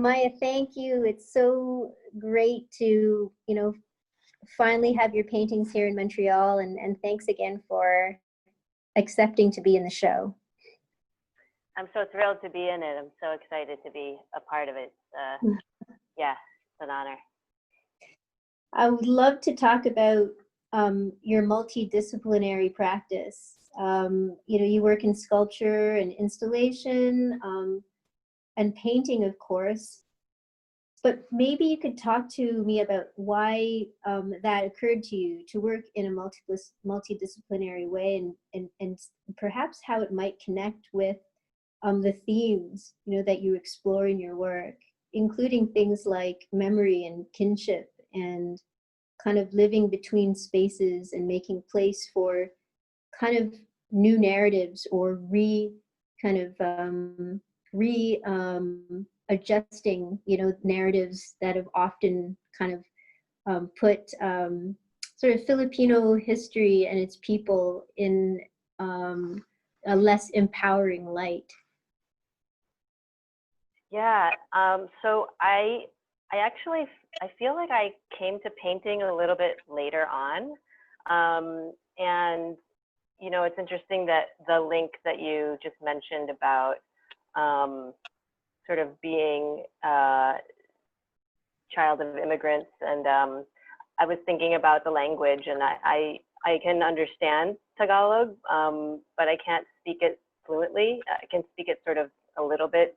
Maya, thank you. It's so great to, finally have your paintings here in Montreal, and thanks again for accepting to be in the show. I'm so thrilled to be in it. I'm so excited to be a part of it. Yeah, it's an honor. I would love to talk about your multidisciplinary practice. You work in sculpture and installation and painting, of course. But maybe you could talk to me about why that occurred to you to work in a multidisciplinary way, and perhaps how it might connect with the themes that you explore in your work, including things like memory and kinship and kind of living between spaces and making place for kind of new narratives or adjusting narratives that have often kind of put sort of Filipino history and its people in a less empowering light. Yeah, so I feel like I came to painting a little bit later on, and it's interesting that the link that you just mentioned about sort of being a child of immigrants, and I was thinking about the language, and I can understand Tagalog, but I can't speak it fluently. I can speak it sort of a little bit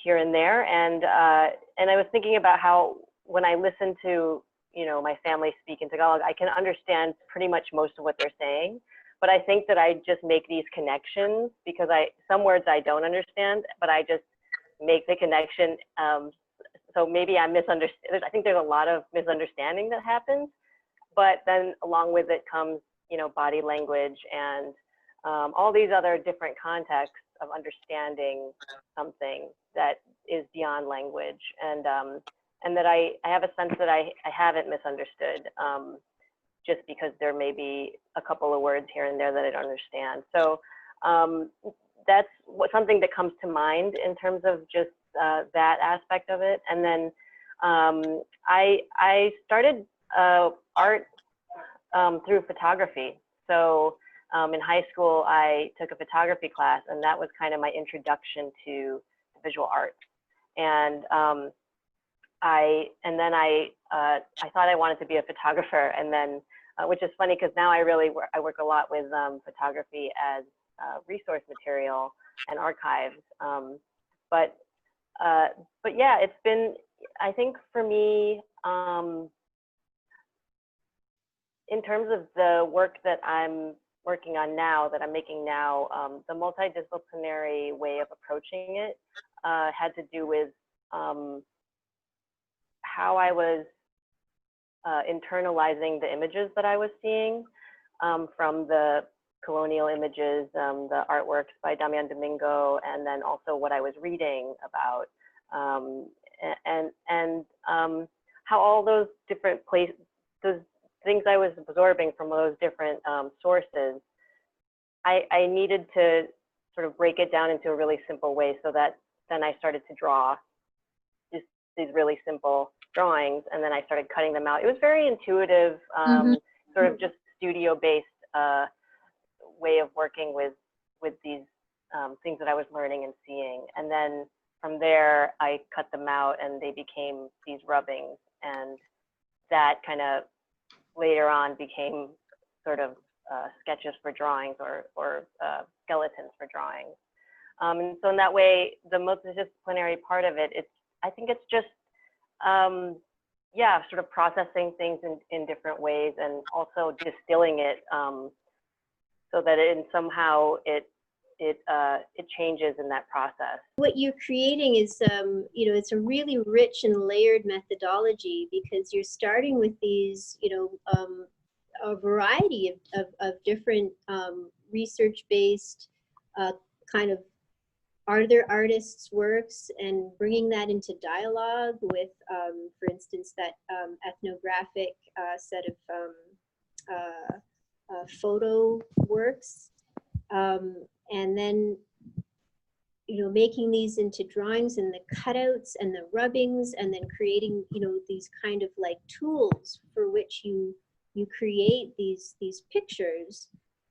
here and there, and I was thinking about how when I listen to my family speak in Tagalog, I can understand pretty much most of what they're saying, but I think that I just make these connections because some words I don't understand, but I just make the connection. So maybe I misunderstand. I think there's a lot of misunderstanding that happens, but then along with it comes body language and all these other different contexts of understanding something that is beyond language, and that I have a sense that I haven't misunderstood, just because there may be a couple of words here and there that I don't understand. So that's something that comes to mind in terms of just that aspect of it. And then I started art through photography. So in high school, I took a photography class, and that was kind of my introduction to visual art. And then I thought I wanted to be a photographer, and then which is funny because now I work a lot with photography as resource material and archives. But yeah, it's been, I think for me, in terms of the work that I'm working on now, that I'm making now, the multidisciplinary way of approaching it had to do with how I was internalizing the images that I was seeing, from the colonial images, the artworks by Damian Domingo, and then also what I was reading about, and how all those different places, those things I was absorbing from those different sources, I needed to sort of break it down into a really simple way, so that then I started to draw just these really simple drawings, and then I started cutting them out. It was very intuitive, sort of just studio-based way of working with these things that I was learning and seeing. And then from there, I cut them out, and they became these rubbings, and that kind of later on became sort of sketches for drawings, or skeletons for drawings. And so in that way, the multidisciplinary part of it, I think it's just, yeah, sort of processing things in different ways, and also distilling it so that somehow it changes in that process. What you're creating is, it's a really rich and layered methodology, because you're starting with these, a variety of different research-based kind of other artists' works, and bringing that into dialogue with, for instance, that ethnographic set of photo works, and then you know, making these into drawings and the cutouts and the rubbings, and then creating, you know, these kind of like tools for which you create these pictures.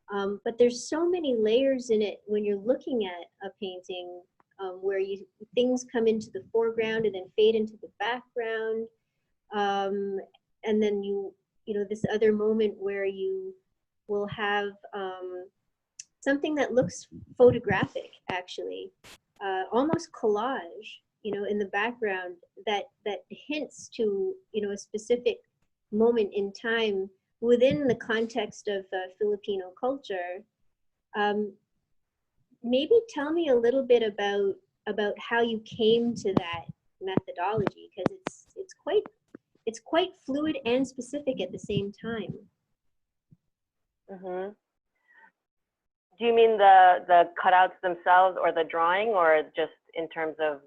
But there's so many layers in it when you're looking at a painting, where things come into the foreground and then fade into the background, and then you know, this other moment where you will have something that looks photographic, actually, almost collage, you know, in the background, that hints to, you know, a specific moment in time within the context of Filipino culture. Maybe tell me a little bit about how you came to that methodology, because it's quite fluid and specific at the same time. Mm-hmm. Do you mean the cutouts themselves, or the drawing, or just in terms of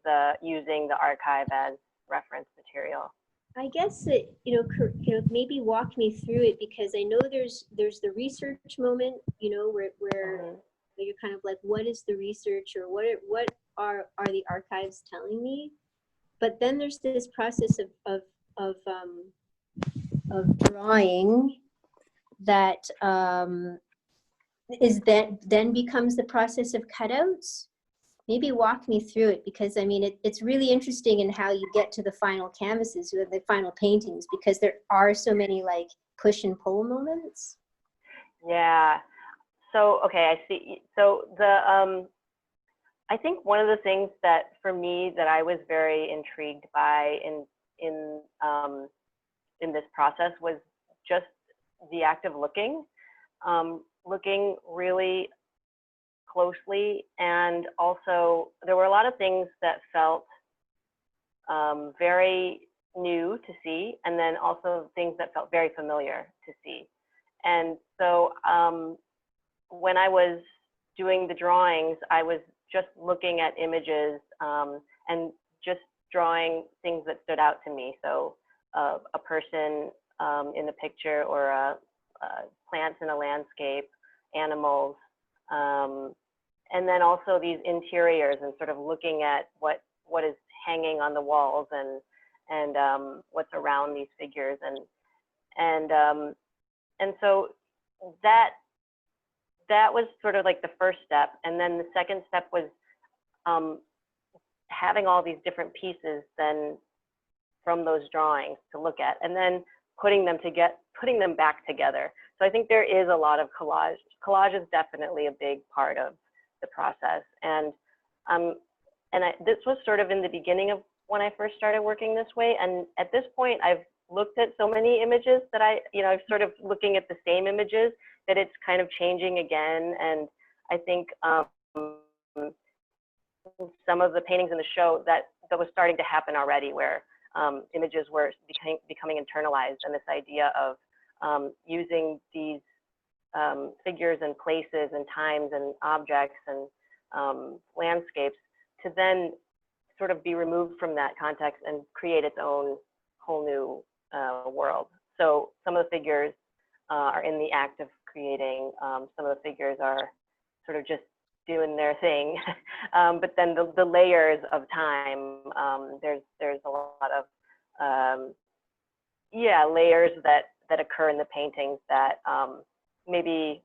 using the archive as reference material? I guess that, you know, maybe walk me through it, because I know there's the research moment, you know, where Mm-hmm. you're kind of like, what is the research, or what are the archives telling me? But then there's this process of drawing that then becomes the process of cutouts. Maybe walk me through it, because I mean, it's really interesting in how you get to the final canvases, the final paintings, because there are so many like push and pull moments. Yeah. So, okay, I see. So I think one of the things that for me that I was very intrigued by in this process was just the act of looking really closely, and also there were a lot of things that felt very new to see, and then also things that felt very familiar to see. And so when I was doing the drawings, I was just looking at images and just drawing things that stood out to me. So a person in the picture, or plants in a landscape, animals, and then also these interiors, and sort of looking at what is hanging on the walls, and what's around these figures, and so that was sort of like the first step. And then the second step was having all these different pieces then from those drawings to look at, and then putting them back together. So I think there is a lot of collage. Collage is definitely a big part of the process. And this was sort of in the beginning of when I first started working this way. And at this point, I've looked at so many images that I'm sort of looking at the same images, that it's kind of changing again. And I think some of the paintings in the show, that was starting to happen already, where images were becoming internalized, and this idea of using these figures and places and times and objects and landscapes to then sort of be removed from that context and create its own whole new world. So some of the figures are in the act of creating. Some of the figures are sort of just doing their thing. But then the layers of time, there's a lot of layers that occur in the paintings that maybe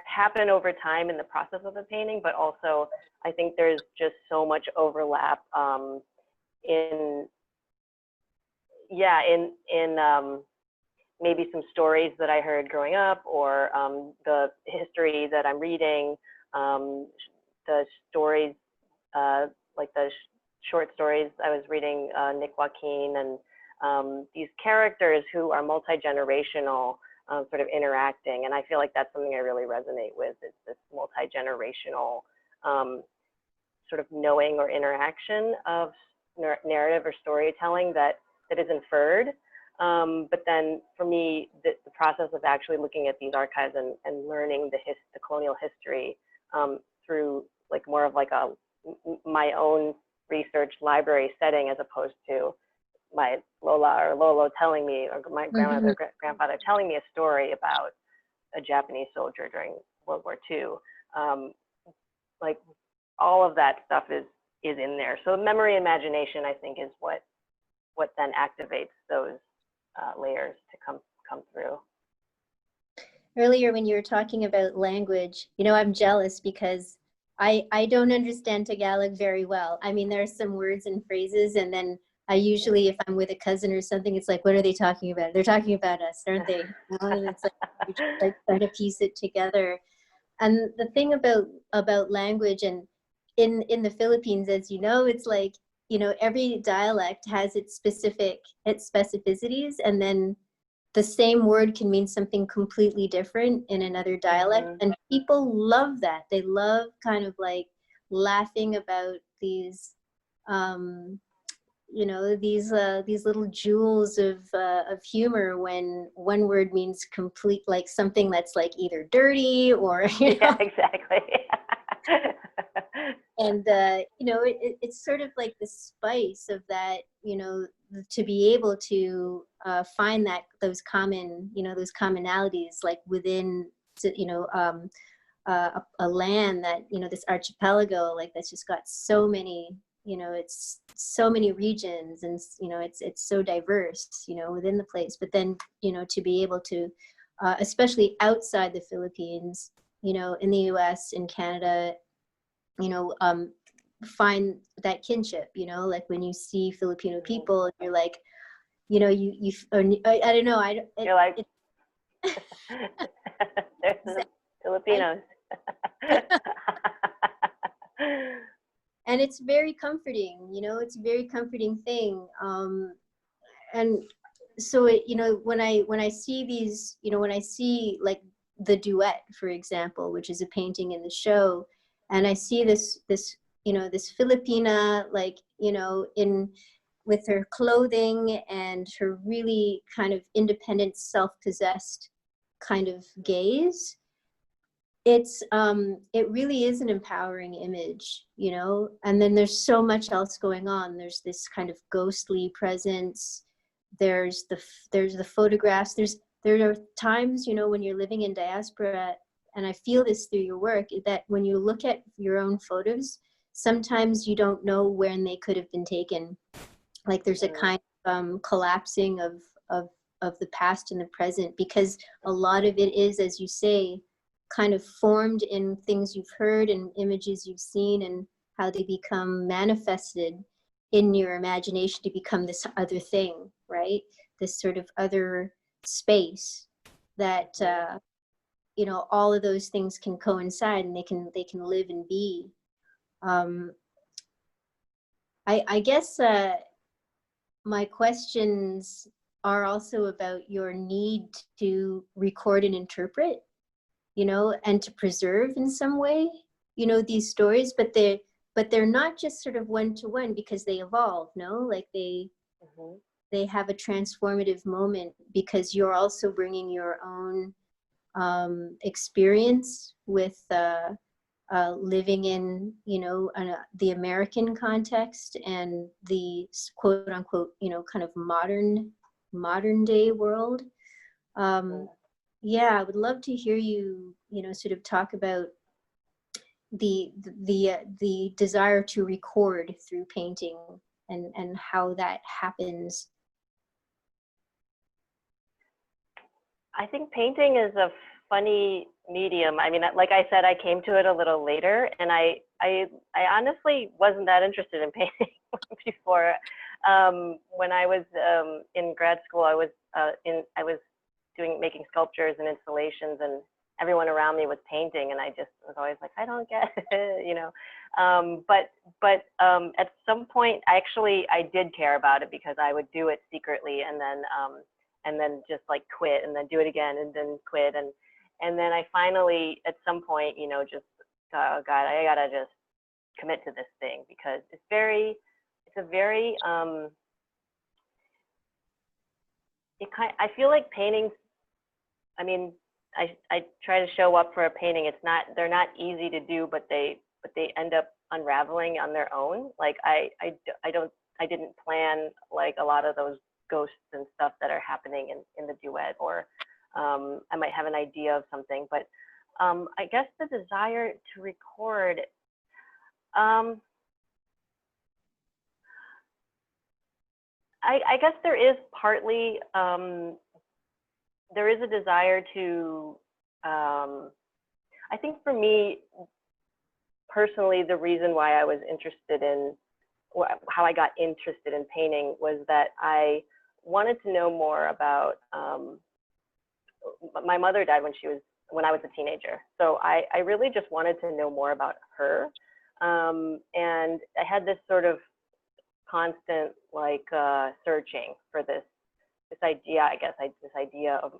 happen over time in the process of the painting, but also I think there's just so much overlap in maybe some stories that I heard growing up, or the history that I'm reading, the stories, like the short stories I was reading, Nick Joaquin, and these characters who are multi-generational, sort of interacting. And I feel like that's something I really resonate with, is this multi-generational sort of knowing or interaction of narrative or storytelling that is inferred. But then for me, the process of actually looking at these archives and learning the colonial history through like more of like my own research library setting, as opposed to my Lola or Lolo telling me, or my grandmother, grandfather telling me a story about a Japanese soldier during World War II. Like all of that stuff is in there. So memory, imagination, I think, is what then activates those layers to come through. Earlier when you were talking about language, you know, I'm jealous because I don't understand Tagalog very well. I mean, there are some words and phrases, and then I usually, if I'm with a cousin or something, it's like, what are they talking about? They're talking about us, aren't they? You know, and it's like, you just like try to piece it together. And the thing about language, and in the Philippines, as you know, it's like, you know, every dialect has its specificities, and then the same word can mean something completely different in another dialect. Mm-hmm. And people love that. They love kind of like laughing about these, you know, these little jewels of humor when one word means complete, like something that's like either dirty or, you know. Yeah, exactly. And you know, it's sort of like the spice of that, you know, to be able to find that those common, you know, those commonalities like within, you know, a land that, you know, this archipelago, like that's just got so many, you know, it's so many regions, and you know, it's so diverse, you know, within the place. But then, you know, to be able to especially outside the Philippines, you know, in the US, in Canada, you know, find that kinship, you know, like when you see Filipino people, you're like, you know, I don't know, you're like, there's the Filipinos. And it's very comforting, you know, it's a very comforting thing. And so it, you know, when I see these, you know, when I see like the duet, for example, which is a painting in the show, and I see this, you know, this Filipina, like, you know, with her clothing and her really kind of independent, self-possessed kind of gaze, it really is an empowering image, you know. And then there's so much else going on. There's this kind of ghostly presence. There's the photographs. There are times, you know, when you're living in diaspora, and I feel this through your work, that when you look at your own photos, sometimes you don't know when they could have been taken. Like there's a kind of collapsing of the past and the present, because a lot of it is, as you say, kind of formed in things you've heard and images you've seen, and how they become manifested in your imagination to become this other thing, right? This sort of other space that you know, all of those things can coincide, and they can live and be. I guess my questions are also about your need to record and interpret, you know, and to preserve in some way, you know, these stories, but they're not just sort of one-to-one, because they evolve, no? Like they have a transformative moment, because you're also bringing your own experience with living in, you know, the American context and the quote unquote, you know, kind of modern day world. Yeah, I would love to hear you, you know, sort of talk about the desire to record through painting, and how that happens. I think painting is a funny medium. I mean, like I said, I came to it a little later, and I honestly wasn't that interested in painting before. When I was in grad school, I was making sculptures and installations, and everyone around me was painting, and I just was always like, I don't get it, you know. But at some point, I did care about it, because I would do it secretly, and then just like quit, and then do it again, and then quit, and then I finally, at some point, you know, just, oh God, I gotta just commit to this thing, because it's a very I feel like paintings, I mean, I try to show up for a painting. They're not easy to do, but they end up unraveling on their own. Like I didn't plan like a lot of those ghosts and stuff that are happening in the duet, or I might have an idea of something, but I guess the desire to record, I guess there is partly, there is a desire to, I think for me personally, the reason why I was interested in, how I got interested in painting was that I wanted to know more about, my mother died when I was a teenager. So I really just wanted to know more about her. And I had this sort of constant like searching for this idea, I guess, this idea of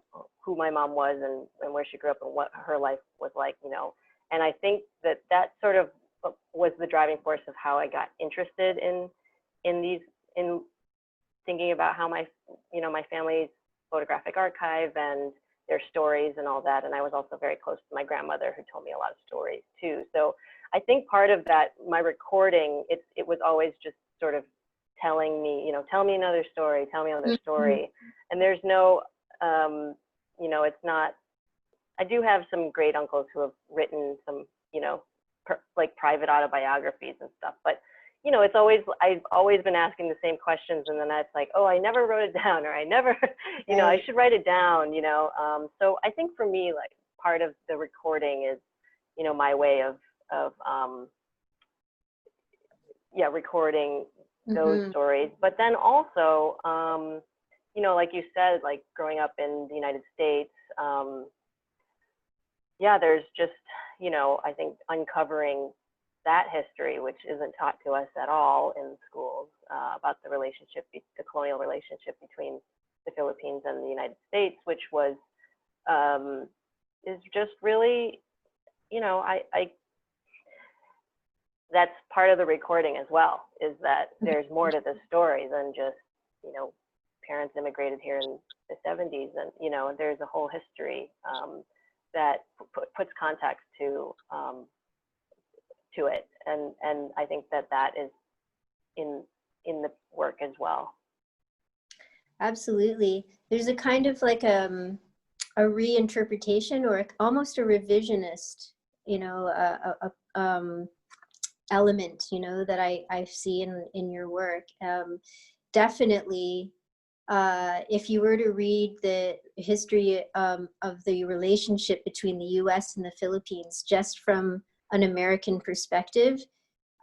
who my mom was and where she grew up and what her life was like, you know. And I think that sort of was the driving force of how I got interested in thinking about how my family's photographic archive and their stories and all that. And I was also very close to my grandmother, who told me a lot of stories too. So I think part of that, my recording, it was always just sort of telling me, tell me another story, tell me another story. And there's no, it's not, I do have some great uncles who have written some, like private autobiographies and stuff, but it's always, I've always been asking the same questions, and then it's like, oh, I never wrote it down, or I never, I should write it down, So I think for me, like, part of the recording is, my way of recording those stories. But then also, like you said, like growing up in the United States, there's just, I think uncovering that history, which isn't taught to us at all in schools, about the colonial relationship between the Philippines and the United States, which was, is just really, that's part of the recording as well, is that there's more to the story than just, parents immigrated here in the 70s, and, there's a whole history that puts context to it. And I think that is in the work as well. Absolutely. There's a kind of like a reinterpretation or almost a revisionist, element, that I see in your work. Definitely, if you were to read the history of the relationship between the US and the Philippines, just from an American perspective,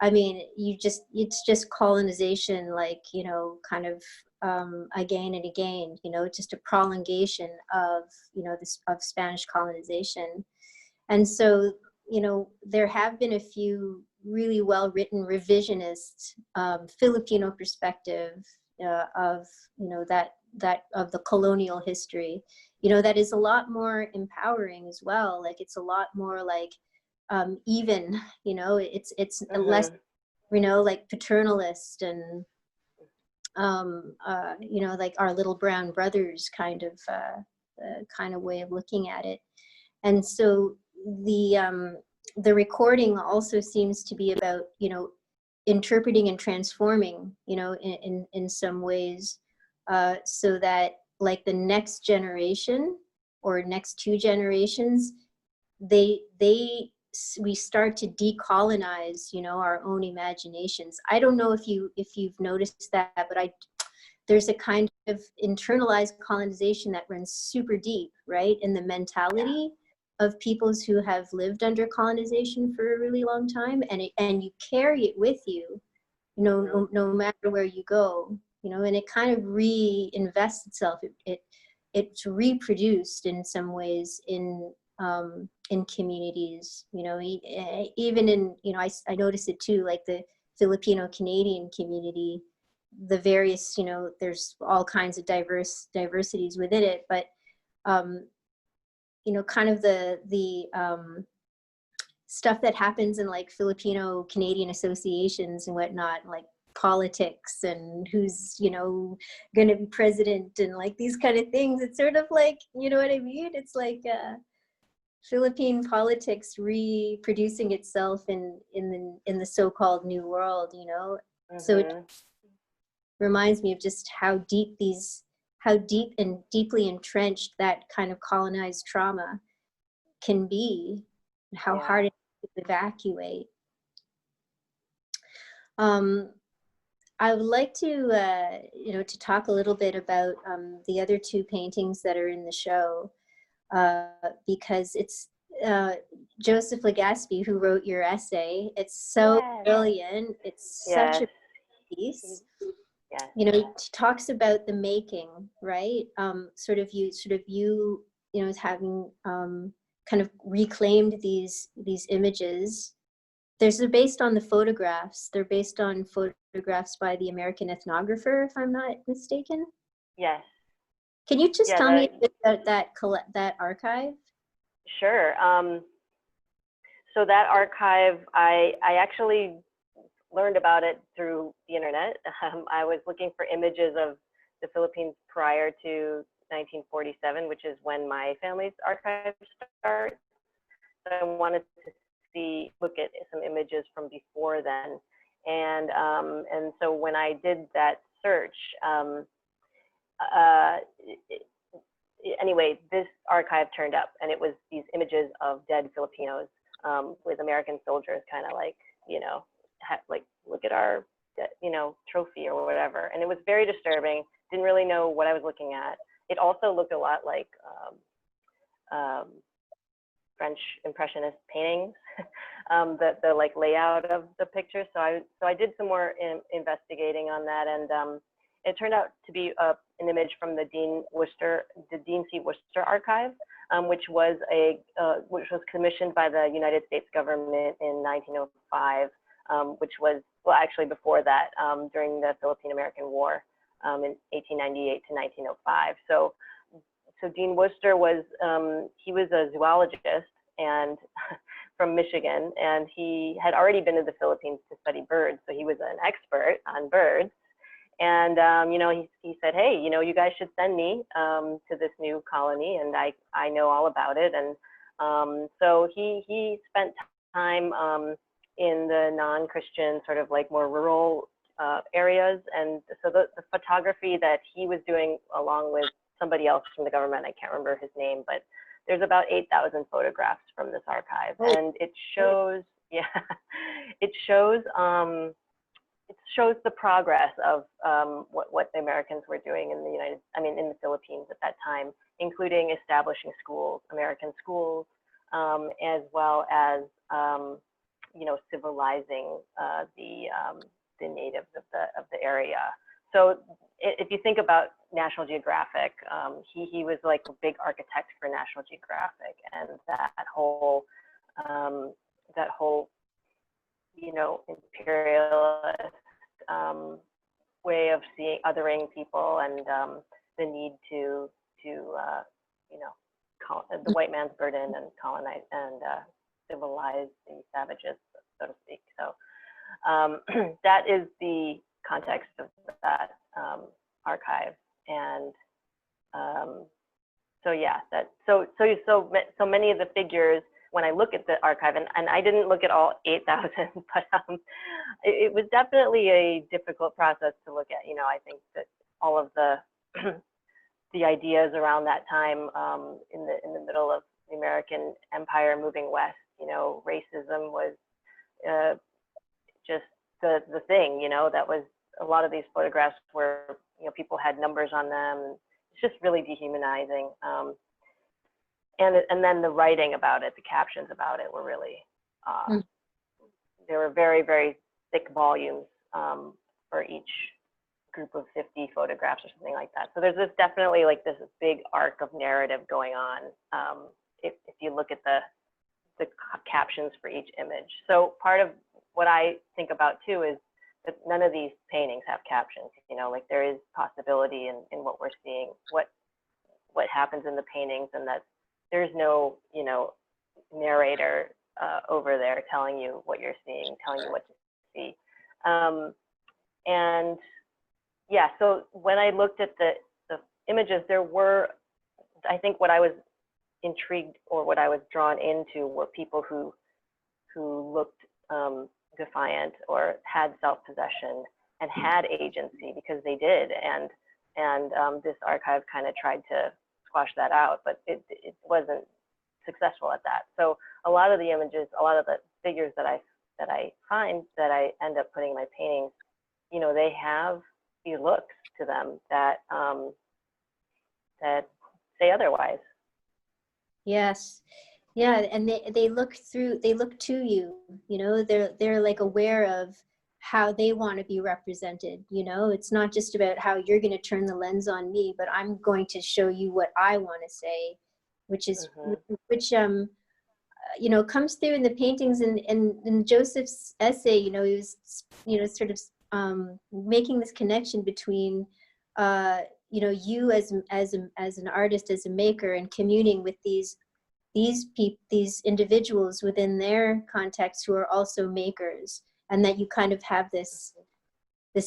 I mean, it's just colonization, like, kind of again and again, just a prolongation of, of Spanish colonization. And so, there have been a few really well-written revisionist Filipino perspective of, that of the colonial history, that is a lot more empowering as well. Like, it's a lot more like, even, it's less, like paternalist and, like our little brown brothers kind of way of looking at it. And so the recording also seems to be about, interpreting and transforming, in some ways, so that like the next generation or next two generations, we start to decolonize, our own imaginations. I don't know if you've noticed that, but there's a kind of internalized colonization that runs super deep, right, in the mentality of peoples who have lived under colonization for a really long time, and you carry it with you, no matter where you go, and it kind of reinvests itself. It's reproduced in some ways in communities, even in, I notice it too, like the Filipino Canadian community, the various, there's all kinds of diversities within it, but kind of the stuff that happens in like Filipino Canadian associations and whatnot, like politics and who's, going to be president and like these kind of things. It's sort of like, you know what I mean? It's like Philippine politics reproducing itself in the so-called New World, So it reminds me of just how deep and deeply entrenched that kind of colonized trauma can be, and how hard it is to evacuate. I would like to, you know, to talk a little bit about the other two paintings that are in the show, because it's Joseph Legaspi who wrote your essay. It's so Yes. brilliant. It's Yes. such a piece. Yes. You know, it talks about the making, right? Sort of you, you know, as having kind of reclaimed these images. They're based on the photographs. They're based on photographs by the American ethnographer, if I'm not mistaken. Yes. Can you just Yeah, tell me a bit about that archive? Sure. So that archive, I actually learned about it through the internet. I was looking for images of the Philippines prior to 1947, which is when my family's archive starts. So I wanted to look at some images from before then. And so when I did that search, anyway, this archive turned up, and it was these images of dead Filipinos with American soldiers kind of like, you know, like, look at our, you know, trophy or whatever. And it was very disturbing. Didn't really know what I was looking at. It also looked a lot like French Impressionist paintings, the like layout of the picture. So I did some more investigating on that, and it turned out to be an image from the Dean C. Worcester archive, which was commissioned by the United States government in 1905, which was, well, actually before that, during the Philippine-American War in 1898 to 1905. So Dean Worcester was, he was a zoologist and from Michigan, and he had already been to the Philippines to study birds. So he was an expert on birds. And, you know, he said, hey, you know, you guys should send me to this new colony, and I know all about it. And so he spent time in the non-Christian, sort of like more rural areas. And so the photography that he was doing along with somebody else from the government, I can't remember his name, but there's about 8,000 photographs from this archive. And it shows, yeah, it shows the progress of what the Americans were doing in in the Philippines at that time, including establishing schools, American schools, as well as you know, civilizing the natives of the area. So if you think about National Geographic, he was like a big architect for National Geographic, and that whole you know, imperialist way of othering people, and the need to you know, the white man's burden and colonize and civilize the savages, so to speak. So that is the context of that archive. And so yeah, so many of the figures, when I look at the archive, and I didn't look at all 8,000, but it was definitely a difficult process to look at. You know, I think that all of the the ideas around that time, in the middle of the American Empire moving west, you know, racism was just the thing. You know, that was a lot of these photographs where, you know, people had numbers on them. It's just really dehumanizing. And then the writing about it, the captions about it were really, they were very, very thick volumes for each group of 50 photographs or something like that. So there's definitely like this big arc of narrative going on if you look at the captions for each image. So part of what I think about too is that none of these paintings have captions. You know, like there is possibility in what we're seeing, what happens in the paintings, and that there's no, you know, narrator over there telling you what you're seeing, telling you what to see. And yeah, so when I looked at the images, there were, I think what I was intrigued or what I was drawn into were people who looked defiant or had self-possession and had agency, because they did. And this archive kind of tried to squash that out, but it wasn't successful at that. So a lot of the images, a lot of the figures that I that I find that I end up putting in my paintings, you know, they have these looks to them that that say otherwise. Yes. Yeah, and they look to you, you know, they're like aware of how they want to be represented, you know. It's not just about how you're going to turn the lens on me, but I'm going to show you what I want to say, which is which you know, comes through in the paintings. And in Joseph's essay, you know, he was, you know, sort of making this connection between you know, you as an artist, as a maker, and communing with these individuals within their context who are also makers, and that you kind of have this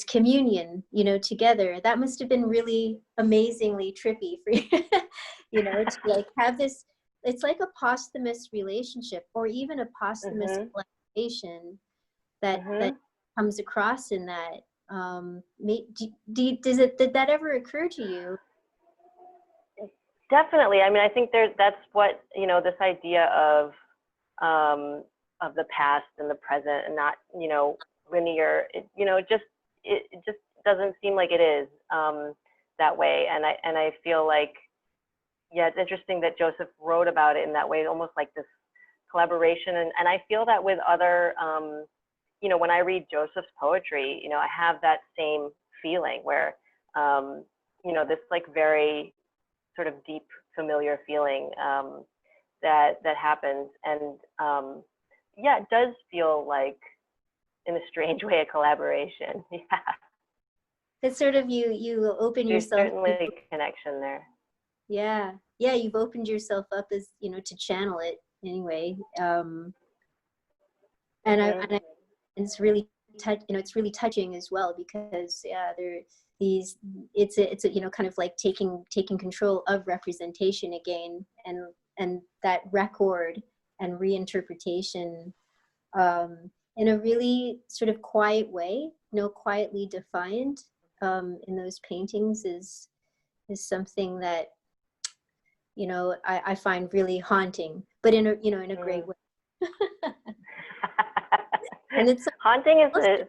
communion, you know, together. That must have been really amazingly trippy for you, you know, to like have this. It's like a posthumous relationship, or even a posthumous collaboration that comes across in that. Did that ever occur to you? Definitely. I mean, I think that's what, you know, this idea of the past and the present, and not, you know, linear, you know, it just doesn't seem like it is that way. And I feel like, yeah, it's interesting that Joseph wrote about it in that way, almost like this collaboration. And I feel that with other, you know, when I read Joseph's poetry, you know, I have that same feeling where, you know, this like very sort of deep, familiar feeling that happens. And yeah, it does feel like, in a strange way, a collaboration. Yeah. It's sort of you open There's yourself. certainly a connection there. Yeah, yeah, you've opened yourself up, as you know, to channel it anyway. And it's really you know, it's really touching as well, because yeah, it's a, you know, kind of like taking control of representation again, and that record and reinterpretation in a really sort of quiet way, you know, quietly defiant in those paintings is something that, you know, I find really haunting, but in a, you know, in a great way. And it's haunting is good.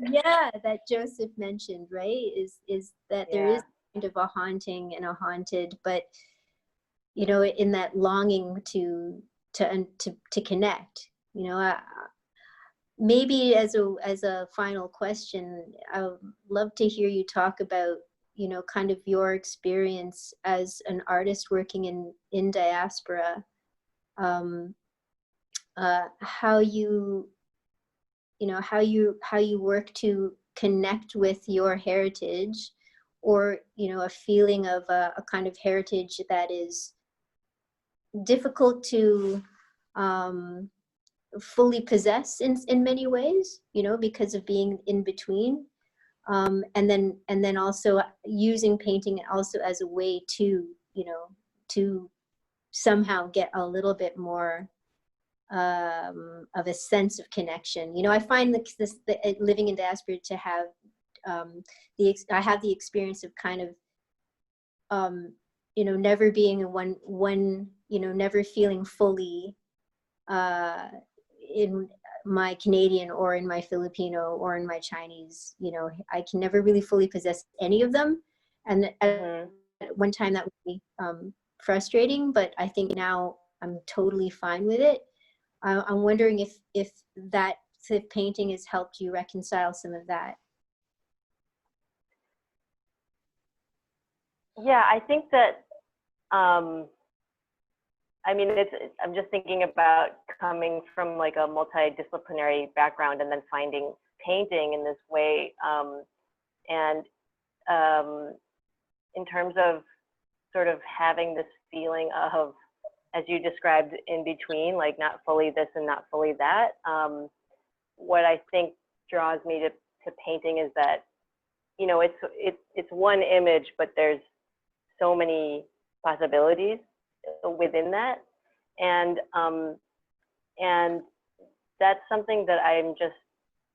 Yeah, that Joseph mentioned, right? Is that there is kind of a haunting and a haunted, but you know, in that longing to connect. You know, maybe as a final question, I would love to hear you talk about, you know, kind of your experience as an artist working in diaspora, how you know, how you work to connect with your heritage, or, you know, a feeling of a kind of heritage that is difficult to fully possess in many ways, you know, because of being in between, and then also using painting also as a way to, you know, to somehow get a little bit more of a sense of connection. You know, I find living in diaspora to have I have the experience of kind of you know, never being in one you know, never feeling fully in my Canadian, or in my Filipino, or in my Chinese. You know, I can never really fully possess any of them, and at one time that would be frustrating, but I think now I'm totally fine with it. I'm wondering if that painting has helped you reconcile some of that. Yeah, I think that, I mean, I'm just thinking about coming from like a multidisciplinary background, and then finding painting in this way. And in terms of sort of having this feeling of, as you described, in between, like not fully this and not fully that. What I think draws me to painting is that, you know, it's one image, but there's so many possibilities within that, and that's something that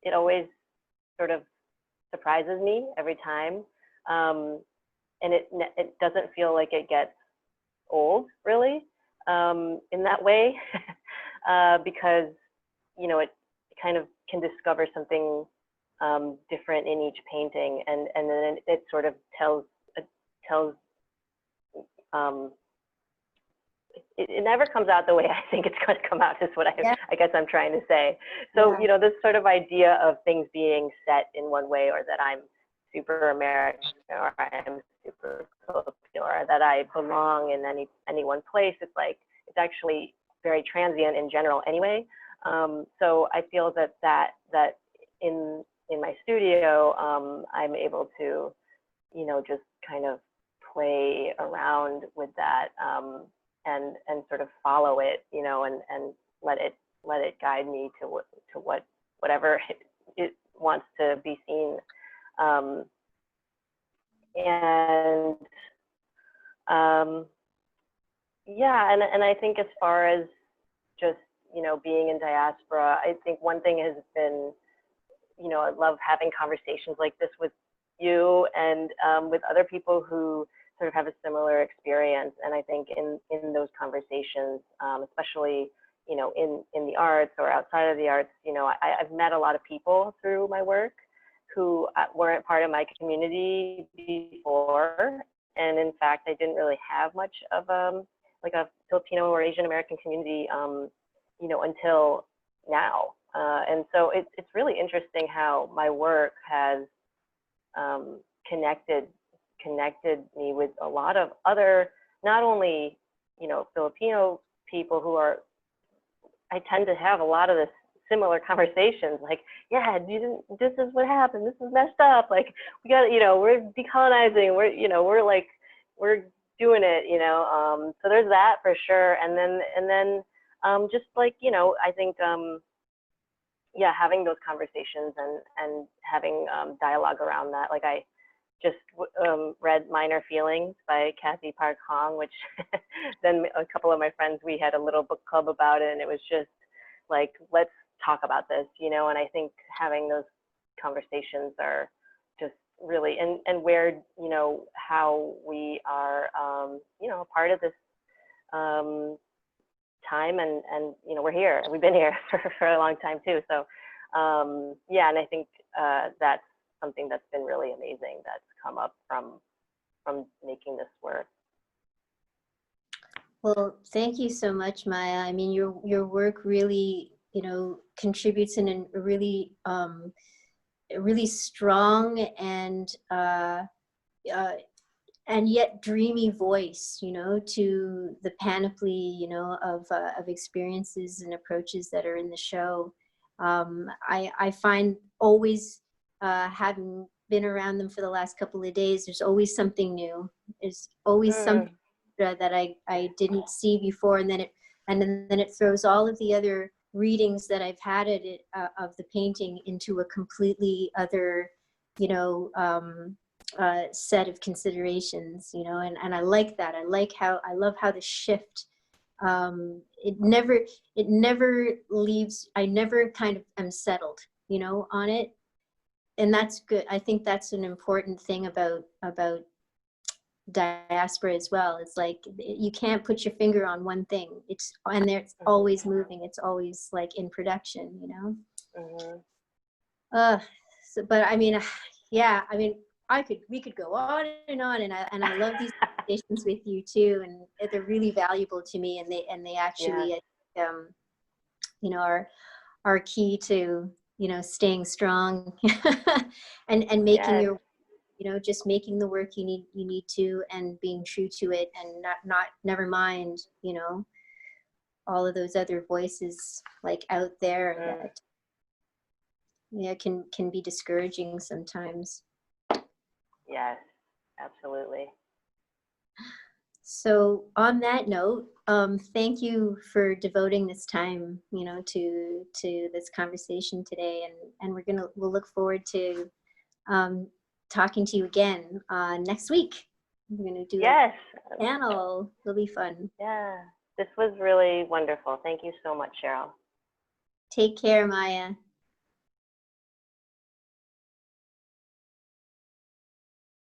it always sort of surprises me every time, and it doesn't feel like it gets old, really, in that way, because, you know, it kind of can discover something different in each painting, and then it sort of tells it never comes out the way I think it's going to come out, is what I guess I'm trying to say. So, you know, this sort of idea of things being set in one way, or that I'm super American, or I'm super Filipino, or that I belong in any one place, it's like, it's actually very transient in general anyway. So I feel that in my studio, I'm able to, you know, just kind of play around with that, and sort of follow it, you know, and let it guide me to whatever it wants to be seen. Yeah, and I think as far as just, you know, being in diaspora, I think one thing has been, you know, I love having conversations like this with you and with other people who sort of have a similar experience. And I think in those conversations, especially, you know, in the arts or outside of the arts, you know, I've met a lot of people through my work who weren't part of my community before. And in fact, I didn't really have much of like a Filipino or Asian American community, you know, until now. And so it's really interesting how my work has connected me with a lot of other, not only, you know, Filipino people who are, I tend to have a lot of this similar conversations, like, yeah, this is what happened, this is messed up, like, we got, you know, we're decolonizing, we're doing it, you know. So there's that for sure. And then just like, you know, I think yeah, having those conversations and having dialogue around that. Like, I just read Minor Feelings by Kathy Park Hong, which then a couple of my friends, we had a little book club about it, and it was just like, let's talk about this, you know. And I think having those conversations are just really, and where, you know, how we are, you know, a part of this time, and you know, we're here, we've been here for a long time too. So yeah, and I think that's something that's been really amazing that's come up from making this work. Well, thank you so much, Maya. I mean, your work really, you know, contributes in a really really strong and yet dreamy voice, you know, to the panoply, you know, of experiences and approaches that are in the show. I find always, having been around them for the last couple of days, there's always something new. There's always something that I didn't see before, and then it throws all of the other readings that I've had of the painting into a completely other, you know, set of considerations, you know, and I like that. I love how the shift, it never leaves, I never kind of am settled, you know, on it. And that's good. I think that's an important thing about diaspora as well. It's like, you can't put your finger on one thing. It's always moving. It's always like in production, you know? So, but I mean, yeah, I mean, we could go on, and I love these conversations with you too, and they're really valuable to me, and they actually, you know, are key to, you know, staying strong and making your, you know, just making the work you need to, and being true to it, and never mind, you know, all of those other voices like out there that, yeah, can be discouraging sometimes. Yes, absolutely. So on that note, thank you for devoting this time, you know, to this conversation today, and we'll look forward to talking to you again next week. We're gonna do a panel. It'll be fun. Yeah, this was really wonderful. Thank you so much, Cheryl. Take care, Maya.